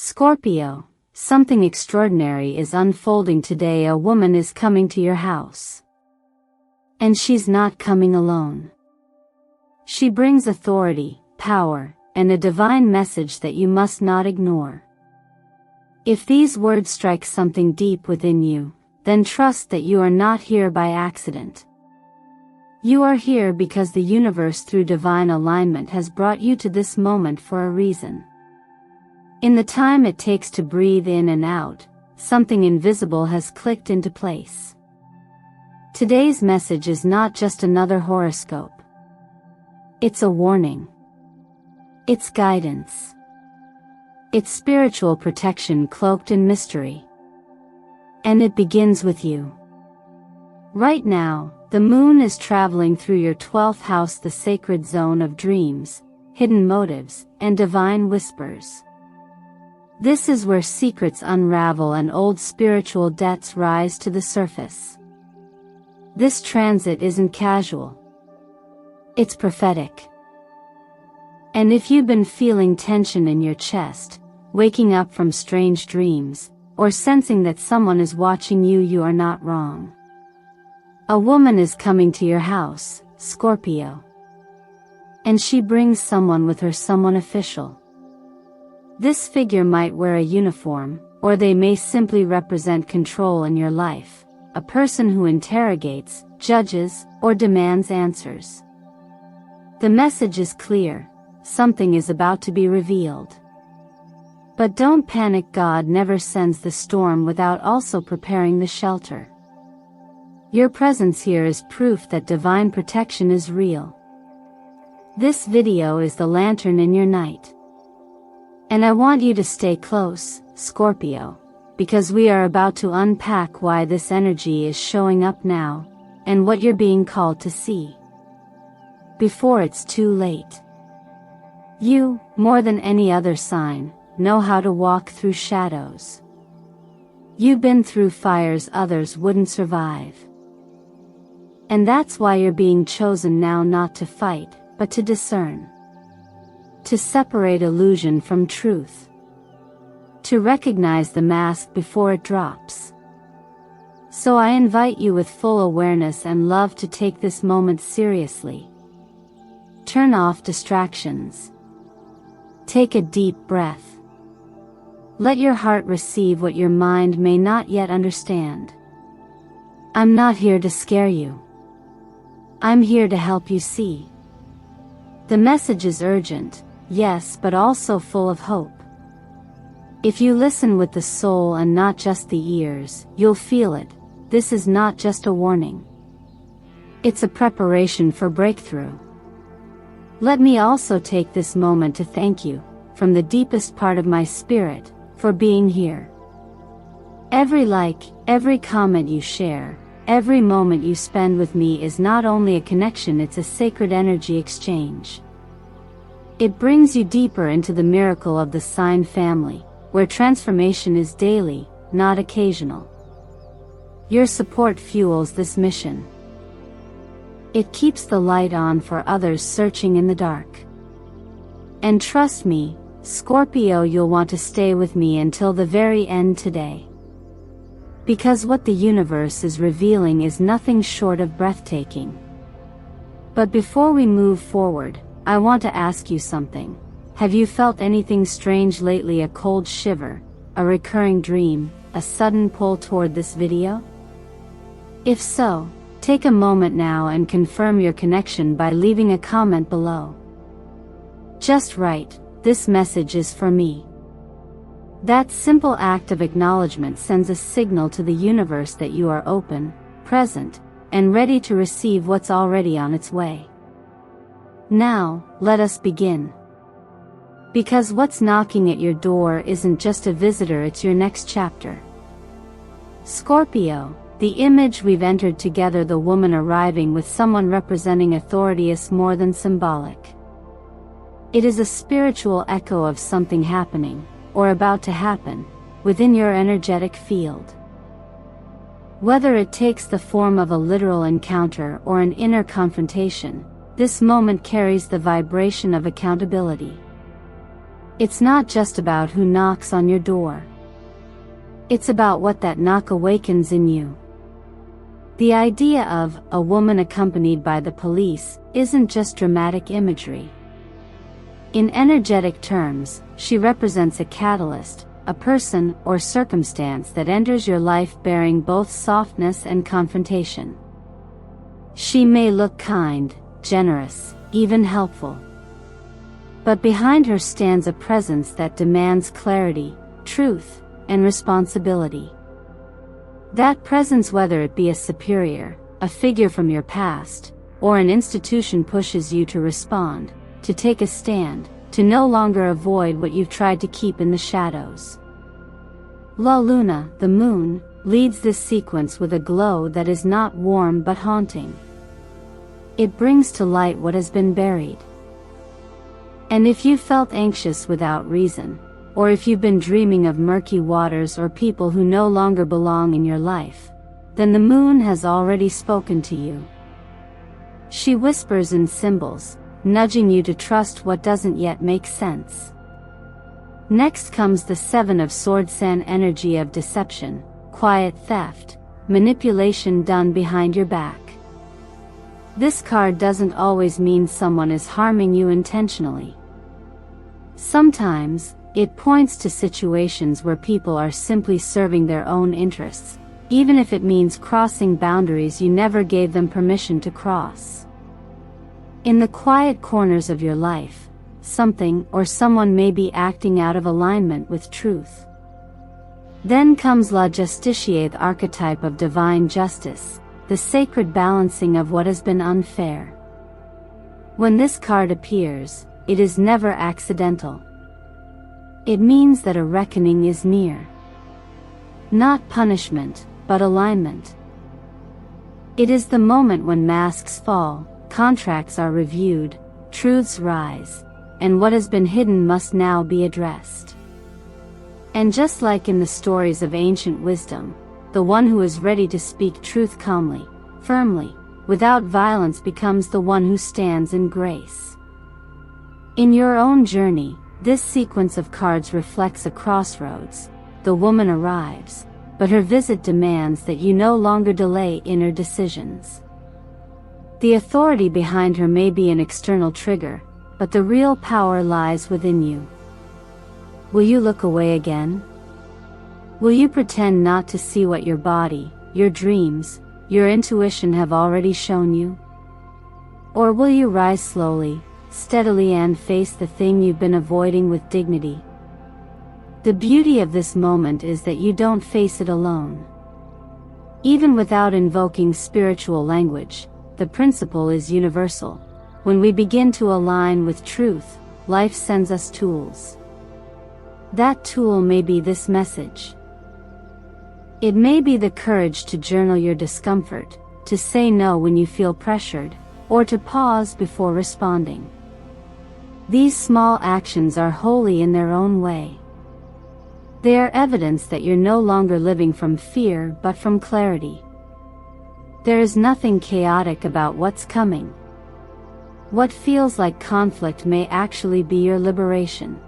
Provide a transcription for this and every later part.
Scorpio, something extraordinary is unfolding today. A woman is coming to your house. And she's not coming alone. She brings authority, power, and a divine message that you must not ignore. If these words strike something deep within you, then trust that you are not here by accident. You are here because the universe through divine alignment has brought you to this moment for a reason. In the time it takes to breathe in and out, something invisible has clicked into place. Today's message is not just another horoscope. It's a warning. It's guidance. It's spiritual protection cloaked in mystery. And it begins with you. Right now, the moon is traveling through your 12th house, the sacred zone of dreams, hidden motives, and divine whispers. This is where secrets unravel and old spiritual debts rise to the surface. This transit isn't casual. It's prophetic. And if you've been feeling tension in your chest, waking up from strange dreams, or sensing that someone is watching you, you are not wrong. A woman is coming to your house, Scorpio. And she brings someone with her, someone official. This figure might wear a uniform, or they may simply represent control in your life, a person who interrogates, judges, or demands answers. The message is clear: something is about to be revealed. But don't panic, God never sends the storm without also preparing the shelter. Your presence here is proof that divine protection is real. This video is the lantern in your night. And I want you to stay close, Scorpio, because we are about to unpack why this energy is showing up now, and what you're being called to see. Before it's too late. You, more than any other sign, know how to walk through shadows. You've been through fires others wouldn't survive. And that's why you're being chosen now, not to fight, but to discern. To separate illusion from truth. To recognize the mask before it drops. So I invite you with full awareness and love to take this moment seriously. Turn off distractions. Take a deep breath. Let your heart receive what your mind may not yet understand. I'm not here to scare you. I'm here to help you see. The message is urgent, yes, but also full of hope. If you listen with the soul and not just the ears, you'll feel it. This is not just a warning. It's a preparation for breakthrough. Let me also take this moment to thank you, from the deepest part of my spirit, for being here. Every like, every comment you share, every moment you spend with me is not only a connection, it's a sacred energy exchange. It brings you deeper into the miracle of the sign family, where transformation is daily, not occasional. Your support fuels this mission. It keeps the light on for others searching in the dark. And trust me, Scorpio, you'll want to stay with me until the very end today. Because what the universe is revealing is nothing short of breathtaking. But before we move forward, I want to ask you something. Have you felt anything strange lately? A cold shiver, a recurring dream, a sudden pull toward this video? If so, take a moment now and confirm your connection by leaving a comment below. Just write, "This message is for me." That simple act of acknowledgement sends a signal to the universe that you are open, present, and ready to receive what's already on its way. Now, let us begin. Because what's knocking at your door isn't just a visitor, it's your next chapter. Scorpio, the image we've entered together, the woman arriving with someone representing authority, is more than symbolic. It is a spiritual echo of something happening, or about to happen, within your energetic field. Whether it takes the form of a literal encounter or an inner confrontation, this moment carries the vibration of accountability. It's not just about who knocks on your door. It's about what that knock awakens in you. The idea of a woman accompanied by the police isn't just dramatic imagery. In energetic terms, she represents a catalyst, a person or circumstance that enters your life bearing both softness and confrontation. She may look kind, generous, even helpful. But behind her stands a presence that demands clarity, truth, and responsibility. That presence, whether it be a superior, a figure from your past, or an institution, pushes you to respond, to take a stand, to no longer avoid what you've tried to keep in the shadows. La Luna, the moon, leads this sequence with a glow that is not warm but haunting. It brings to light what has been buried. And if you felt anxious without reason, or if you've been dreaming of murky waters or people who no longer belong in your life, then the moon has already spoken to you. She whispers in symbols, nudging you to trust what doesn't yet make sense. Next comes the Seven of Swords, an energy of deception, quiet theft, manipulation done behind your back. This card doesn't always mean someone is harming you intentionally. Sometimes, it points to situations where people are simply serving their own interests, even if it means crossing boundaries you never gave them permission to cross. In the quiet corners of your life, something or someone may be acting out of alignment with truth. Then comes La Justicier, the archetype of divine justice, the sacred balancing of what has been unfair. When this card appears, it is never accidental. It means that a reckoning is near. Not punishment, but alignment. It is the moment when masks fall, contracts are reviewed, truths rise, and what has been hidden must now be addressed. And just like in the stories of ancient wisdom, the one who is ready to speak truth calmly, firmly, without violence becomes the one who stands in grace. In your own journey, this sequence of cards reflects a crossroads. The woman arrives, but her visit demands that you no longer delay inner decisions. The authority behind her may be an external trigger, but the real power lies within you. Will you look away again? Will you pretend not to see what your body, your dreams, your intuition have already shown you? Or will you rise slowly, steadily, and face the thing you've been avoiding with dignity? The beauty of this moment is that you don't face it alone. Even without invoking spiritual language, the principle is universal. When we begin to align with truth, life sends us tools. That tool may be this message. It may be the courage to journal your discomfort, to say no when you feel pressured, or to pause before responding. These small actions are holy in their own way. They are evidence that you're no longer living from fear but from clarity. There is nothing chaotic about what's coming. What feels like conflict may actually be your liberation.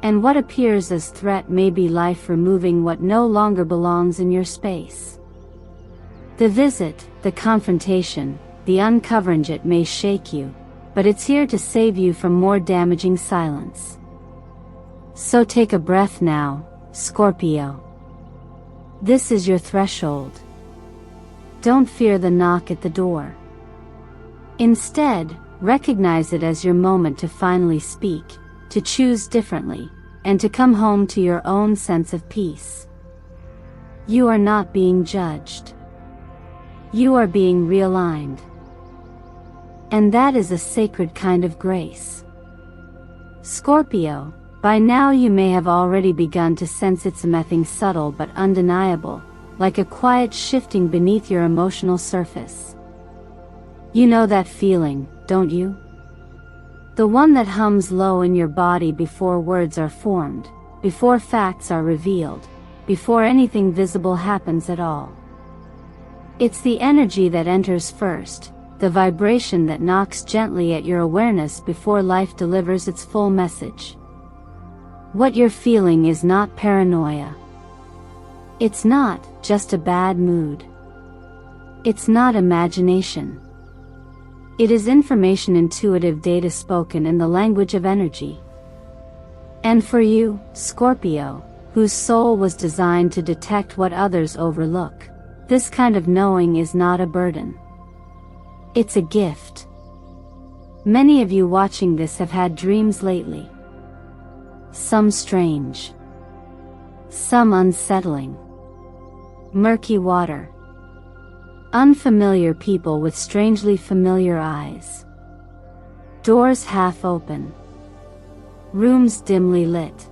And what appears as threat may be life removing what no longer belongs in your space. The visit, the confrontation, the uncovering it may shake you, but it's here to save you from more damaging silence. So take a breath now, Scorpio. This is your threshold. Don't fear the knock at the door. Instead, recognize it as your moment to finally speak, to choose differently, and to come home to your own sense of peace. You are not being judged. You are being realigned. And that is a sacred kind of grace. Scorpio, by now you may have already begun to sense it's something subtle but undeniable, like a quiet shifting beneath your emotional surface. You know that feeling, don't you? The one that hums low in your body before words are formed, before facts are revealed, before anything visible happens at all. It's the energy that enters first, the vibration that knocks gently at your awareness before life delivers its full message. What you're feeling is not paranoia. It's not just a bad mood. It's not imagination. It is information, intuitive data spoken in the language of energy. And for you, Scorpio, whose soul was designed to detect what others overlook, this kind of knowing is not a burden. It's a gift. Many of you watching this have had dreams lately. Some strange. Some unsettling. Murky water. Unfamiliar people with strangely familiar eyes. Doors half open. Rooms dimly lit.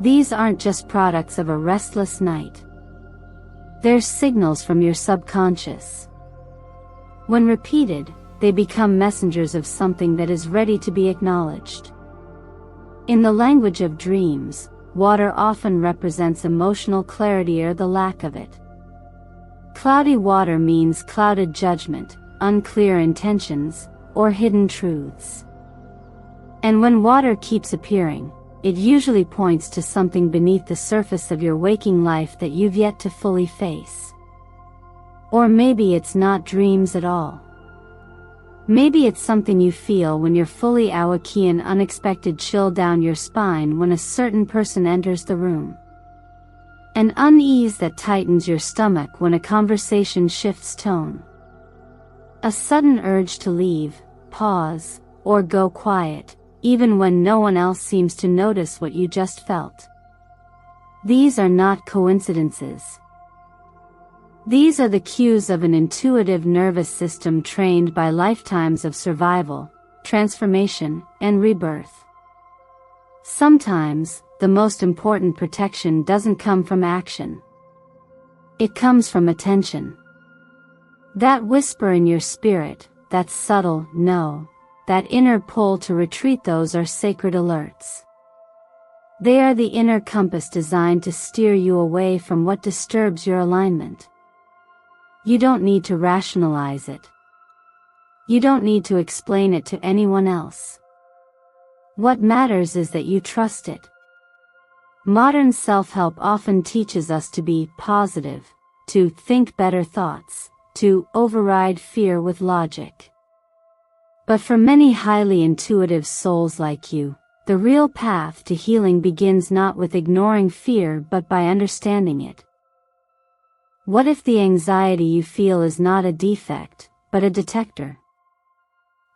These aren't just products of a restless night. They're signals from your subconscious. When repeated, they become messengers of something that is ready to be acknowledged. In the language of dreams, water often represents emotional clarity or the lack of it. Cloudy water means clouded judgment, unclear intentions, or hidden truths. And when water keeps appearing, it usually points to something beneath the surface of your waking life that you've yet to fully face. Or maybe it's not dreams at all. Maybe it's something you feel when you're fully awake, an unexpected chill down your spine when a certain person enters the room. An unease that tightens your stomach when a conversation shifts tone. A sudden urge to leave, pause, or go quiet, even when no one else seems to notice what you just felt. These are not coincidences. These are the cues of an intuitive nervous system trained by lifetimes of survival, transformation, and rebirth. Sometimes, the most important protection doesn't come from action. It comes from attention. That whisper in your spirit, that subtle no, that inner pull to retreat, those are sacred alerts. They are the inner compass designed to steer you away from what disturbs your alignment. You don't need to rationalize it. You don't need to explain it to anyone else. What matters is that you trust it. Modern self-help often teaches us to be positive, to think better thoughts, to override fear with logic. But for many highly intuitive souls like you, the real path to healing begins not with ignoring fear but by understanding it. What if the anxiety you feel is not a defect, but a detector?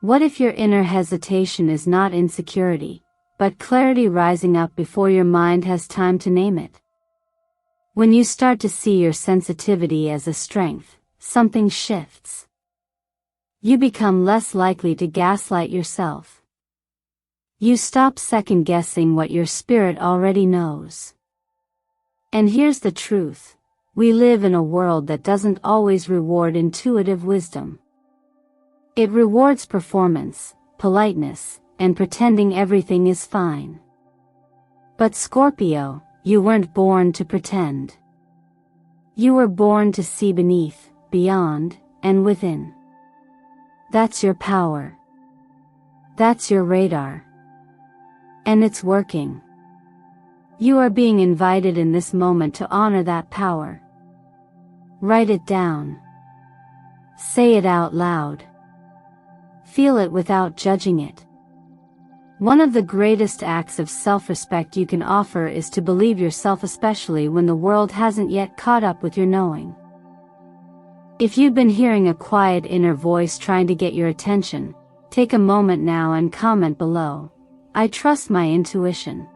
What if your inner hesitation is not insecurity, but clarity rising up before your mind has time to name it? When you start to see your sensitivity as a strength, something shifts. You become less likely to gaslight yourself. You stop second-guessing what your spirit already knows. And here's the truth. We live in a world that doesn't always reward intuitive wisdom. It rewards performance, politeness, and pretending everything is fine. But Scorpio, you weren't born to pretend. You were born to see beneath, beyond, and within. That's your power. That's your radar. And it's working. You are being invited in this moment to honor that power. Write it down. Say it out loud. Feel it without judging it. One of the greatest acts of self-respect you can offer is to believe yourself, especially when the world hasn't yet caught up with your knowing. If you've been hearing a quiet inner voice trying to get your attention, take a moment now and comment below, "I trust my intuition."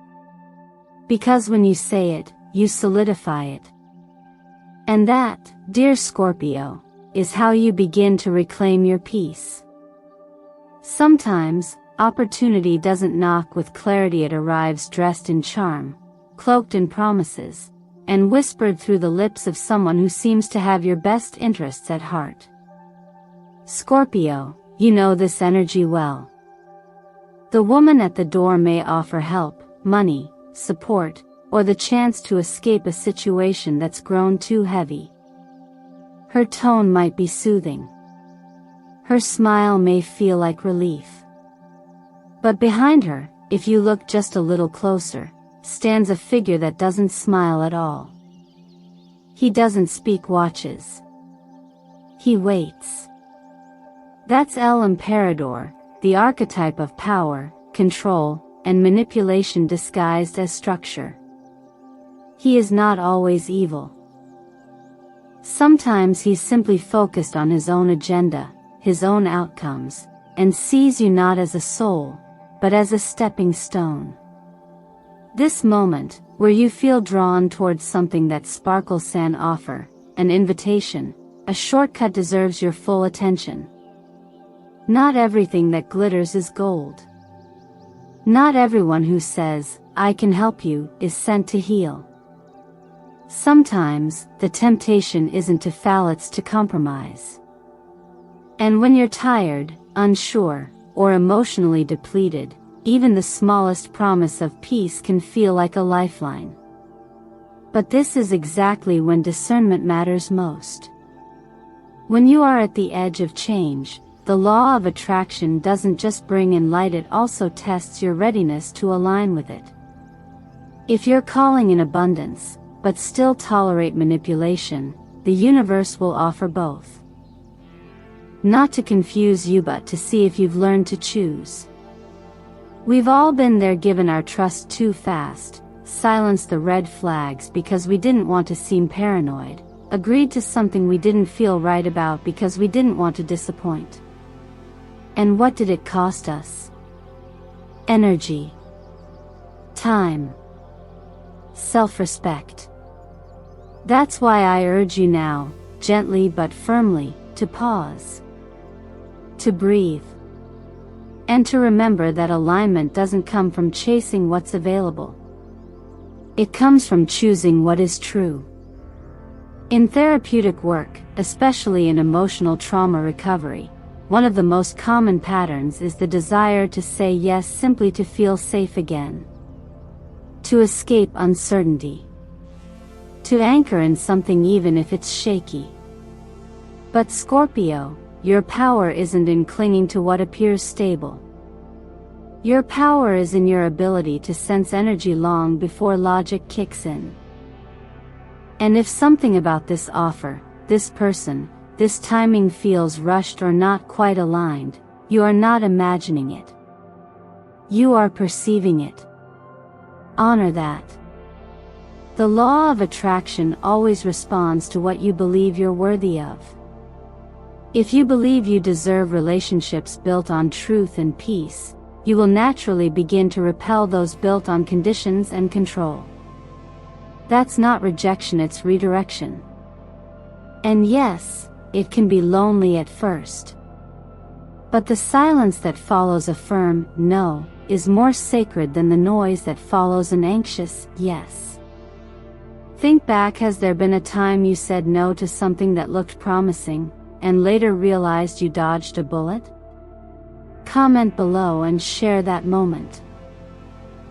Because when you say it, you solidify it. And that, dear Scorpio, is how you begin to reclaim your peace. Sometimes, opportunity doesn't knock with clarity, it arrives dressed in charm, cloaked in promises, and whispered through the lips of someone who seems to have your best interests at heart. Scorpio, you know this energy well. The woman at the door may offer help, money, support, or the chance to escape a situation that's grown too heavy. Her tone might be soothing. Her smile may feel like relief. But behind her, if you look just a little closer, stands a figure that doesn't smile at all. He doesn't speak watches. He waits. That's El Emperador, the archetype of power, control, and manipulation disguised as structure. He is not always evil. Sometimes he's simply focused on his own agenda, his own outcomes, and sees you not as a soul, but as a stepping stone. This moment, where you feel drawn towards something that sparkles an offer, an invitation, a shortcut deserves your full attention. Not everything that glitters is gold. Not everyone who says, "I can help you," is sent to heal. Sometimes, the temptation isn't to fail, it's to compromise. And when you're tired, unsure, or emotionally depleted, even the smallest promise of peace can feel like a lifeline. But this is exactly when discernment matters most. When you are at the edge of change, the law of attraction doesn't just bring in light, it also tests your readiness to align with it. If you're calling in abundance, but still tolerate manipulation, the universe will offer both. Not to confuse you, but to see if you've learned to choose. We've all been there, given our trust too fast, silenced the red flags because we didn't want to seem paranoid, agreed to something we didn't feel right about because we didn't want to disappoint. And what did it cost us? Energy, time, self-respect. That's why I urge you now, gently but firmly, to pause, to breathe, and to remember that alignment doesn't come from chasing what's available. It comes from choosing what is true. In therapeutic work, especially in emotional trauma recovery, one of the most common patterns is the desire to say yes simply to feel safe again, to escape uncertainty, to anchor in something even if it's shaky. But Scorpio, your power isn't in clinging to what appears stable. Your power is in your ability to sense energy long before logic kicks in. And if something about this offer, this person, this timing feels rushed or not quite aligned, you are not imagining it. You are perceiving it. Honor that. The law of attraction always responds to what you believe you're worthy of. If you believe you deserve relationships built on truth and peace, you will naturally begin to repel those built on conditions and control. That's not rejection, it's redirection. And yes, it can be lonely at first. But the silence that follows a firm no is more sacred than the noise that follows an anxious yes. Think back, has there been a time you said no to something that looked promising, and later realized you dodged a bullet? Comment below and share that moment.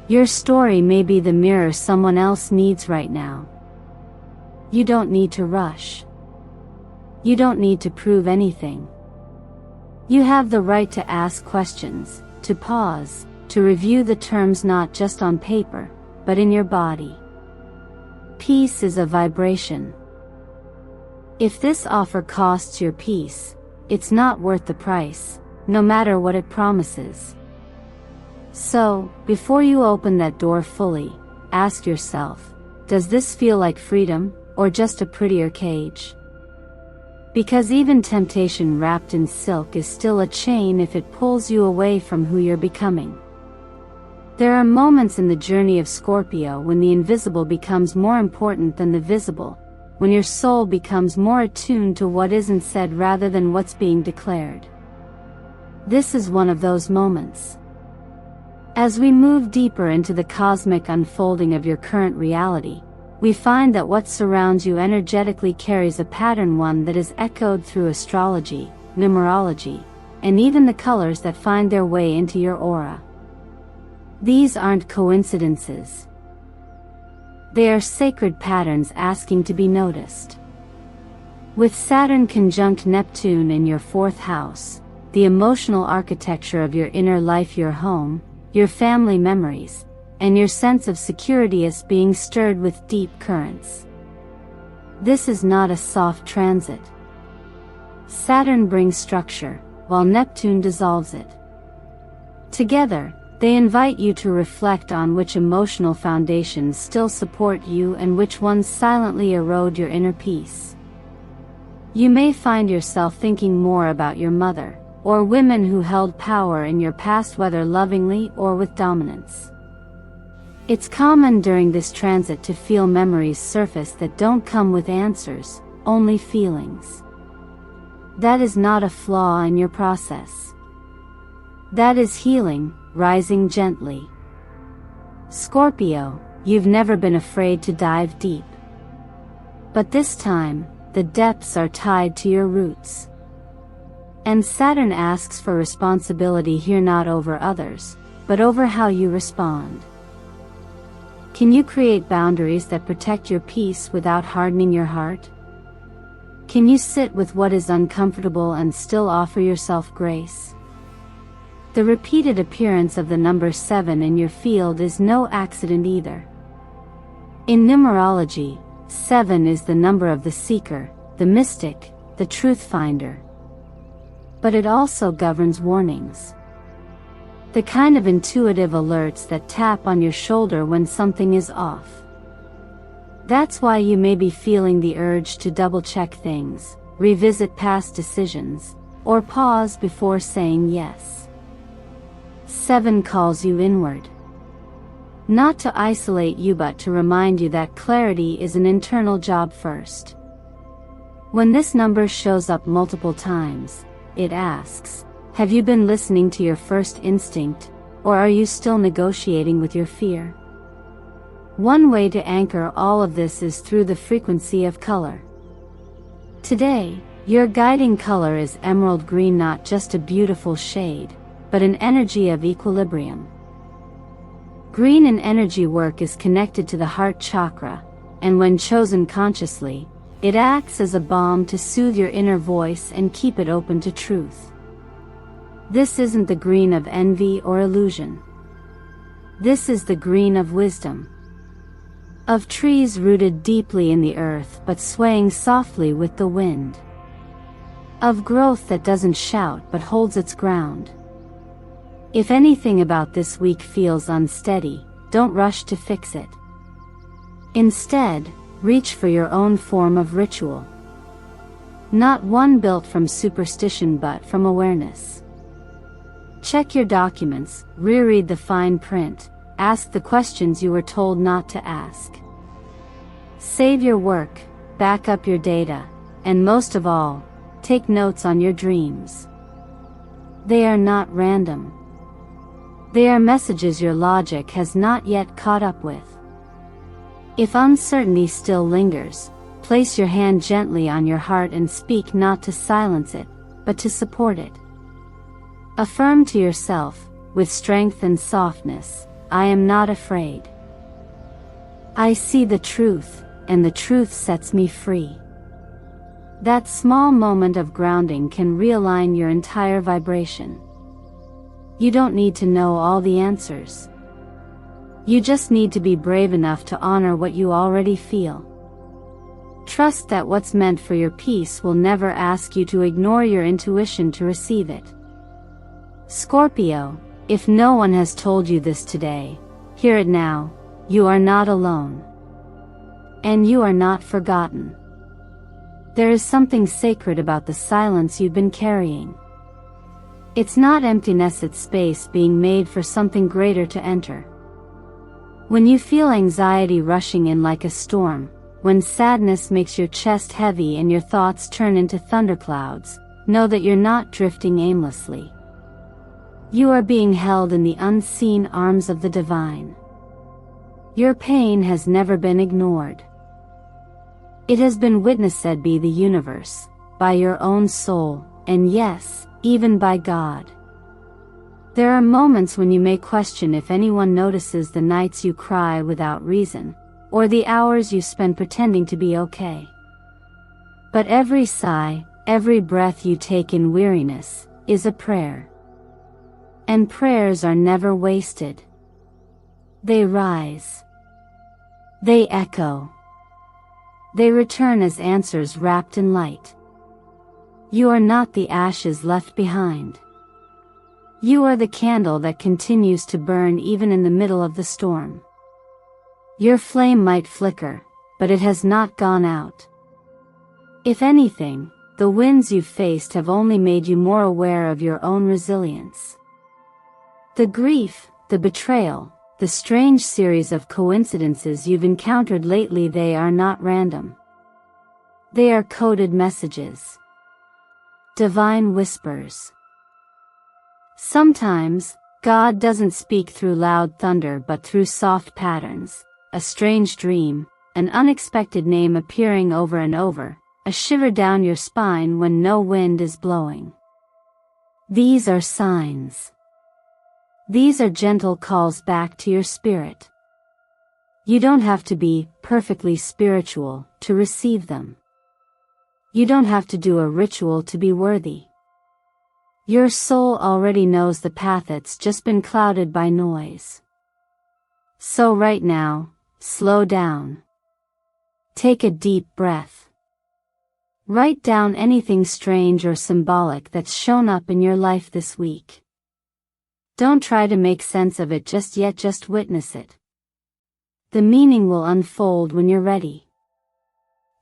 Your story may be the mirror someone else needs right now. You don't need to rush. You don't need to prove anything. You have the right to ask questions, to pause, to review the terms not just on paper, but in your body. Peace is a vibration. If this offer costs your peace, it's not worth the price, no matter what it promises. So, before you open that door fully, ask yourself, does this feel like freedom, or just a prettier cage? Because even temptation wrapped in silk is still a chain if it pulls you away from who you're becoming. There are moments in the journey of Scorpio when the invisible becomes more important than the visible, when your soul becomes more attuned to what isn't said rather than what's being declared. This is one of those moments. As we move deeper into the cosmic unfolding of your current reality, we find that what surrounds you energetically carries a pattern, one that is echoed through astrology, numerology, and even the colors that find their way into your aura. These aren't coincidences. They are sacred patterns asking to be noticed. With Saturn conjunct Neptune in your 4th house, the emotional architecture of your inner life, your home, your family memories, and your sense of security is being stirred with deep currents. This is not a soft transit. Saturn brings structure, while Neptune dissolves it. Together, they invite you to reflect on which emotional foundations still support you and which ones silently erode your inner peace. You may find yourself thinking more about your mother, or women who held power in your past, whether lovingly or with dominance. It's common during this transit to feel memories surface that don't come with answers, only feelings. That is not a flaw in your process. That is healing, rising gently. Scorpio, you've never been afraid to dive deep. But this time, the depths are tied to your roots. And Saturn asks for responsibility here, not over others, but over how you respond. Can you create boundaries that protect your peace without hardening your heart? Can you sit with what is uncomfortable and still offer yourself grace? The repeated appearance of the number 7 in your field is no accident either. In numerology, 7 is the number of the seeker, the mystic, the truth finder. But it also governs warnings. The kind of intuitive alerts that tap on your shoulder when something is off. That's why you may be feeling the urge to double-check things, revisit past decisions, or pause before saying yes. 7 calls you inward. Not to isolate you, but to remind you that clarity is an internal job first. When this number shows up multiple times, it asks, have you been listening to your first instinct, or are you still negotiating with your fear? One way to anchor all of this is through the frequency of color. Today, your guiding color is emerald green, not just a beautiful shade, but an energy of equilibrium. Green in energy work is connected to the heart chakra, and when chosen consciously, it acts as a balm to soothe your inner voice and keep it open to truth. This isn't the green of envy or illusion. This is the green of wisdom. Of trees rooted deeply in the earth but swaying softly with the wind. Of growth that doesn't shout but holds its ground. If anything about this week feels unsteady, don't rush to fix it. Instead, reach for your own form of ritual. Not one built from superstition but from awareness. Check your documents, reread the fine print, ask the questions you were told not to ask. Save your work, back up your data, and most of all, take notes on your dreams. They are not random. They are messages your logic has not yet caught up with. If uncertainty still lingers, place your hand gently on your heart and speak, not to silence it, but to support it. Affirm to yourself, with strength and softness, I am not afraid. I see the truth, and the truth sets me free. That small moment of grounding can realign your entire vibration. You don't need to know all the answers. You just need to be brave enough to honor what you already feel. Trust that what's meant for your peace will never ask you to ignore your intuition to receive it. Scorpio, if no one has told you this today, hear it now, you are not alone. And you are not forgotten. There is something sacred about the silence you've been carrying. It's not emptiness, it's space being made for something greater to enter. When you feel anxiety rushing in like a storm, when sadness makes your chest heavy and your thoughts turn into thunderclouds, know that you're not drifting aimlessly. You are being held in the unseen arms of the divine. Your pain has never been ignored. It has been witnessed by the universe, by your own soul, and yes, even by God. There are moments when you may question if anyone notices the nights you cry without reason, or the hours you spend pretending to be okay. But every sigh, every breath you take in weariness, is a prayer. And prayers are never wasted. They rise. They echo. They return as answers wrapped in light. You are not the ashes left behind. You are the candle that continues to burn even in the middle of the storm. Your flame might flicker, but it has not gone out. If anything, the winds you've faced have only made you more aware of your own resilience. The grief, the betrayal, the strange series of coincidences you've encountered lately, they are not random. They are coded messages. Divine whispers. Sometimes, God doesn't speak through loud thunder but through soft patterns, a strange dream, an unexpected name appearing over and over, a shiver down your spine when no wind is blowing. These are signs. These are gentle calls back to your spirit. You don't have to be perfectly spiritual to receive them. You don't have to do a ritual to be worthy. Your soul already knows the path, it's just been clouded by noise. So right now, slow down. Take a deep breath. Write down anything strange or symbolic that's shown up in your life this week. Don't try to make sense of it just yet, just witness it. The meaning will unfold when you're ready.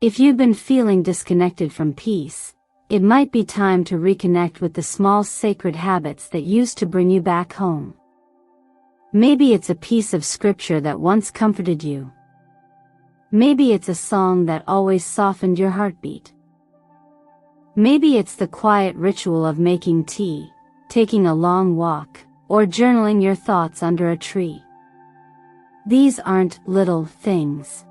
If you've been feeling disconnected from peace, it might be time to reconnect with the small sacred habits that used to bring you back home. Maybe it's a piece of scripture that once comforted you. Maybe it's a song that always softened your heartbeat. Maybe it's the quiet ritual of making tea, taking a long walk, or journaling your thoughts under a tree. These aren't little things.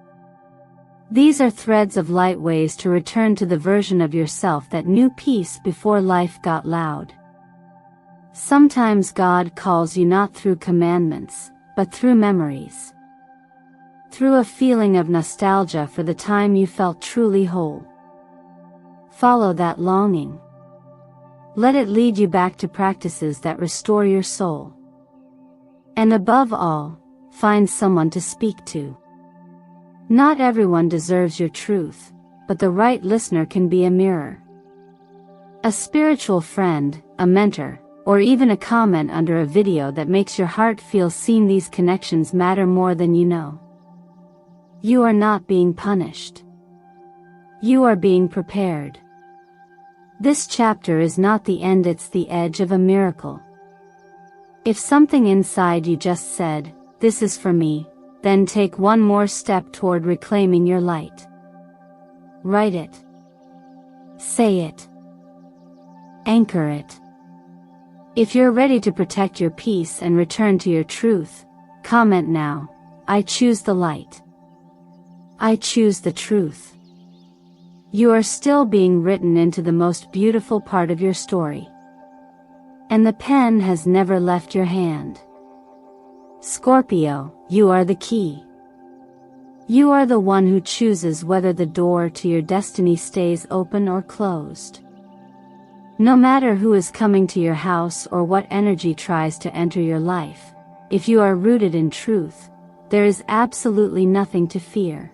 These are threads of light, ways to return to the version of yourself that knew peace before life got loud. Sometimes God calls you not through commandments, but through memories. Through a feeling of nostalgia for the time you felt truly whole. Follow that longing. Let it lead you back to practices that restore your soul. And above all, find someone to speak to. Not everyone deserves your truth, but the right listener can be a mirror. A spiritual friend, a mentor, or even a comment under a video that makes your heart feel seen. These connections matter more than you know. You are not being punished. You are being prepared. This chapter is not the end, it's the edge of a miracle. If something inside you just said, "This is for me," then take one more step toward reclaiming your light. Write it. Say it. Anchor it. If you're ready to protect your peace and return to your truth, comment now, "I choose the light. I choose the truth." You are still being written into the most beautiful part of your story. And the pen has never left your hand. Scorpio, you are the key. You are the one who chooses whether the door to your destiny stays open or closed. No matter who is coming to your house or what energy tries to enter your life, if you are rooted in truth, there is absolutely nothing to fear.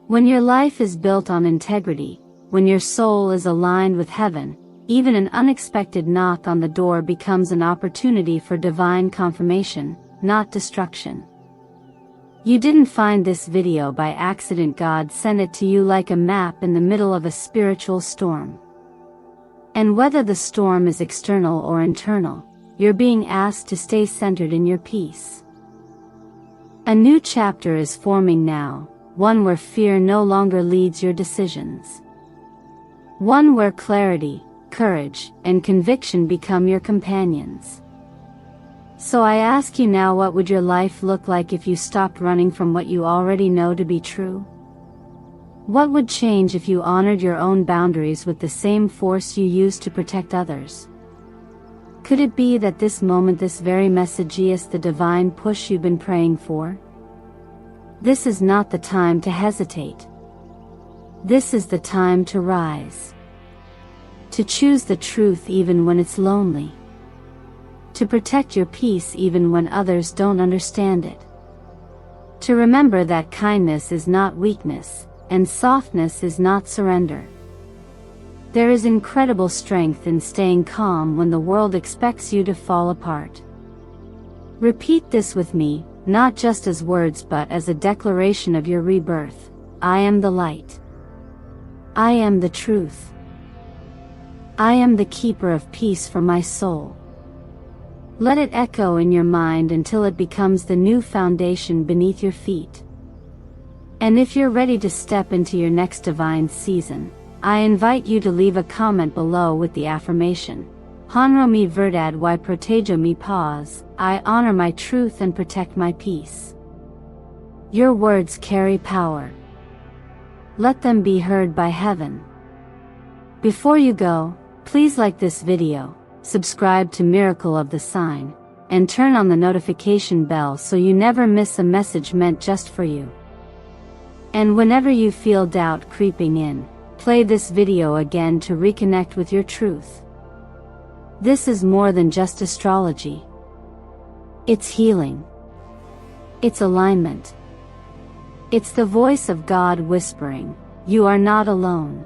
When your life is built on integrity, when your soul is aligned with heaven, even an unexpected knock on the door becomes an opportunity for divine confirmation, not destruction. You didn't find this video by accident. God sent it to you like a map in the middle of a spiritual storm. And whether the storm is external or internal, you're being asked to stay centered in your peace. A new chapter is forming now, one where fear no longer leads your decisions. One where clarity, courage, and conviction become your companions. So I ask you now, what would your life look like if you stopped running from what you already know to be true? What would change if you honored your own boundaries with the same force you used to protect others? Could it be that this moment, this very message, is the divine push you've been praying for? This is not the time to hesitate. This is the time to rise. To choose the truth even when it's lonely. To protect your peace even when others don't understand it. To remember that kindness is not weakness, and softness is not surrender. There is incredible strength in staying calm when the world expects you to fall apart. Repeat this with me, not just as words but as a declaration of your rebirth. I am the light. I am the truth. I am the keeper of peace for my soul. Let it echo in your mind until it becomes the new foundation beneath your feet. And if you're ready to step into your next divine season, I invite you to leave a comment below with the affirmation. Honro mi verdad y protejo mi paz, I honor my truth and protect my peace. Your words carry power. Let them be heard by heaven. Before you go, please like this video, subscribe to Miracle of the Sign, and turn on the notification bell so you never miss a message meant just for you. And whenever you feel doubt creeping in, play this video again to reconnect with your truth. This is more than just astrology. It's healing. It's alignment. It's the voice of God whispering, you are not alone.